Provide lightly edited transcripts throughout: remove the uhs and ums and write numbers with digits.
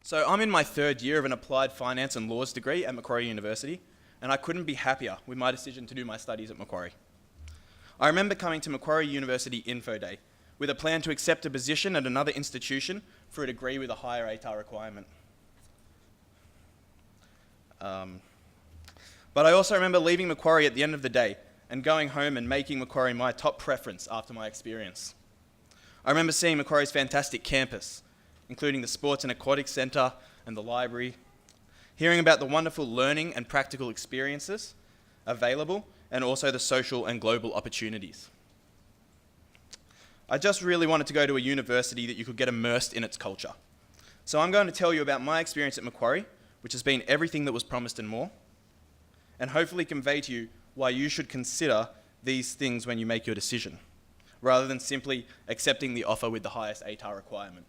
So I'm in my third year of an applied finance and laws degree at Macquarie University, and I couldn't be happier with my decision to do my studies at Macquarie. I remember coming to Macquarie University Info Day with a plan to accept a position at another institution for a degree with a higher ATAR requirement. But I also remember leaving Macquarie at the end of the day and going home and making Macquarie my top preference after my experience. I remember seeing Macquarie's fantastic campus, including the Sports and Aquatics Centre and the library, hearing about the wonderful learning and practical experiences available, and also the social and global opportunities. I just really wanted to go to a university that you could get immersed in its culture. So I'm going to tell you about my experience at Macquarie, which has been everything that was promised and more, and hopefully convey to you why you should consider these things when you make your decision, rather than simply accepting the offer with the highest ATAR requirement.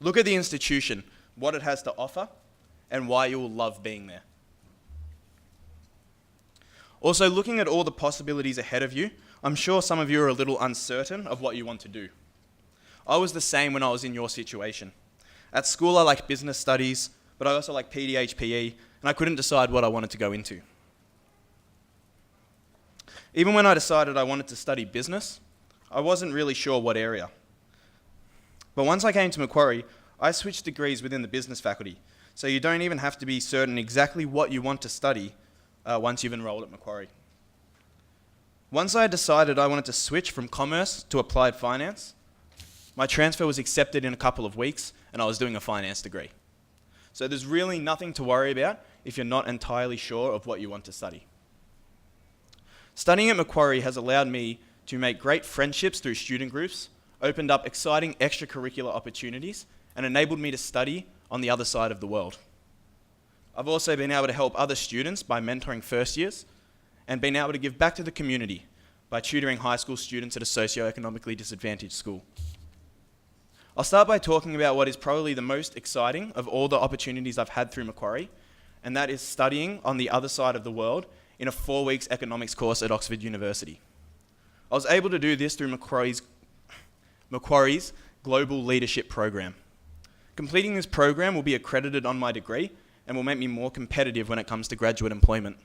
Look at the institution, what it has to offer, and why you will love being there. Also, looking at all the possibilities ahead of you, I'm sure some of you are a little uncertain of what you want to do. I was the same when I was in your situation. At school, I liked business studies, but I also liked PDHPE, and I couldn't decide what I wanted to go into. Even when I decided I wanted to study business, I wasn't really sure what area. But once I came to Macquarie, I switched degrees within the business faculty, so you don't even have to be certain exactly what you want to study once you've enrolled at Macquarie. Once I decided I wanted to switch from commerce to applied finance, my transfer was accepted in a couple of weeks, and I was doing a finance degree. So there's really nothing to worry about if you're not entirely sure of what you want to study. Studying at Macquarie has allowed me to make great friendships through student groups, opened up exciting extracurricular opportunities, and enabled me to study on the other side of the world. I've also been able to help other students by mentoring first years, and been able to give back to the community by tutoring high school students at a socioeconomically disadvantaged school. I'll start by talking about what is probably the most exciting of all the opportunities I've had through Macquarie, and that is studying on the other side of the world in a 4 weeks economics course at Oxford University. I was able to do this through Macquarie's Global Leadership Program. Completing this program will be accredited on my degree and will make me more competitive when it comes to graduate employment.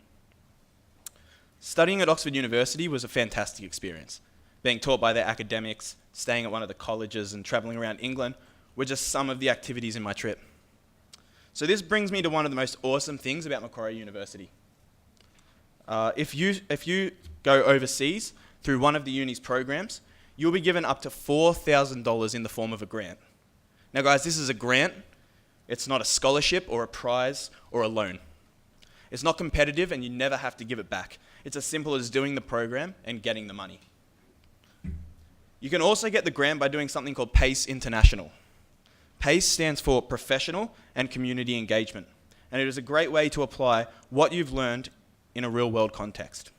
Studying at Oxford University was a fantastic experience. Being taught by their academics, staying at one of the colleges, and travelling around England were just some of the activities in my trip. So this brings me to one of the most awesome things about Macquarie University. If you go overseas through one of the uni's programs, you'll be given up to $4,000 in the form of a grant. Now guys, this is a grant. It's not a scholarship or a prize or a loan. It's not competitive and you never have to give it back. It's as simple as doing the program and getting the money. You can also get the grant by doing something called PACE International. PACE stands for Professional and Community Engagement, and it is a great way to apply what you've learned in a real-world context.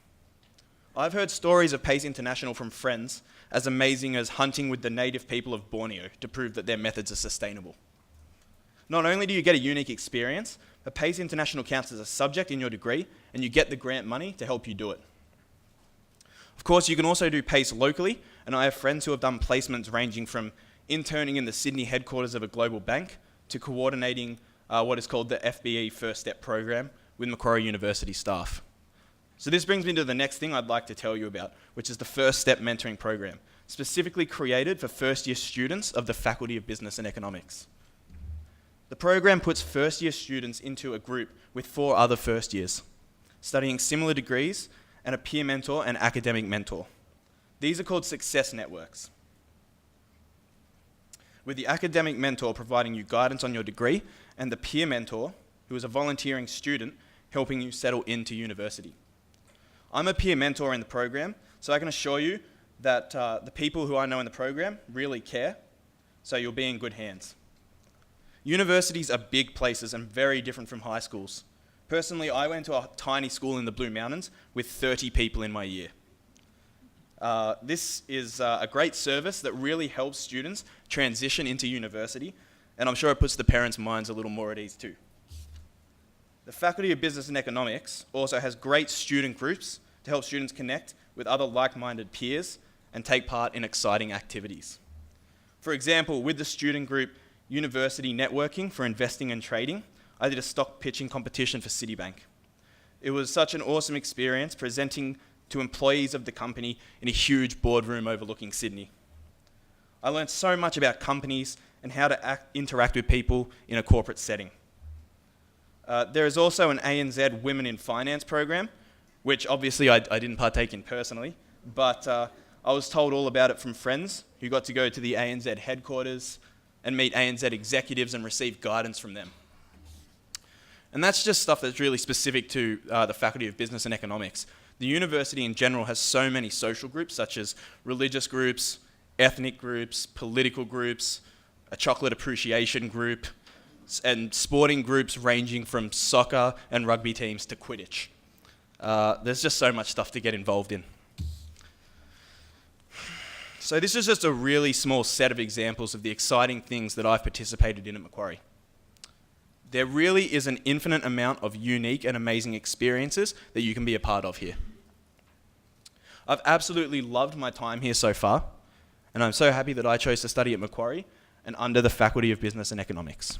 I've heard stories of PACE International from friends as amazing as hunting with the native people of Borneo to prove that their methods are sustainable. Not only do you get a unique experience, but PACE International counts as a subject in your degree, and you get the grant money to help you do it. Of course, you can also do PACE locally, and I have friends who have done placements ranging from interning in the Sydney headquarters of a global bank to coordinating what is called the FBE First Step program with Macquarie University staff. So this brings me to the next thing I'd like to tell you about, which is the First Step Mentoring Program, specifically created for first-year students of the Faculty of Business and Economics. The program puts first-year students into a group with 4 other first years, studying similar degrees and a peer mentor and academic mentor. These are called success networks, with the academic mentor providing you guidance on your degree and the peer mentor, who is a volunteering student, helping you settle into university. I'm a peer mentor in the program, so I can assure you that the people who I know in the program really care, so you'll be in good hands. Universities are big places and very different from high schools. Personally, I went to a tiny school in the Blue Mountains with 30 people in my year. This is a great service that really helps students transition into university, and I'm sure it puts the parents' minds a little more at ease too. The Faculty of Business and Economics also has great student groups to help students connect with other like-minded peers and take part in exciting activities. For example, with the student group, university networking for investing and trading, I did a stock pitching competition for Citibank. It was such an awesome experience presenting to employees of the company in a huge boardroom overlooking Sydney. I learned so much about companies and how to interact with people in a corporate setting. There is also an ANZ Women in Finance program, which obviously I didn't partake in personally, but I was told all about it from friends who got to go to the ANZ headquarters and meet ANZ executives and receive guidance from them. And that's just stuff that's really specific to the Faculty of Business and Economics. The university in general has so many social groups, such as religious groups, ethnic groups, political groups, a chocolate appreciation group, and sporting groups ranging from soccer and rugby teams to Quidditch. There's just so much stuff to get involved in. So this is just a really small set of examples of the exciting things that I've participated in at Macquarie. There really is an infinite amount of unique and amazing experiences that you can be a part of here. I've absolutely loved my time here so far, and I'm so happy that I chose to study at Macquarie and under the Faculty of Business and Economics.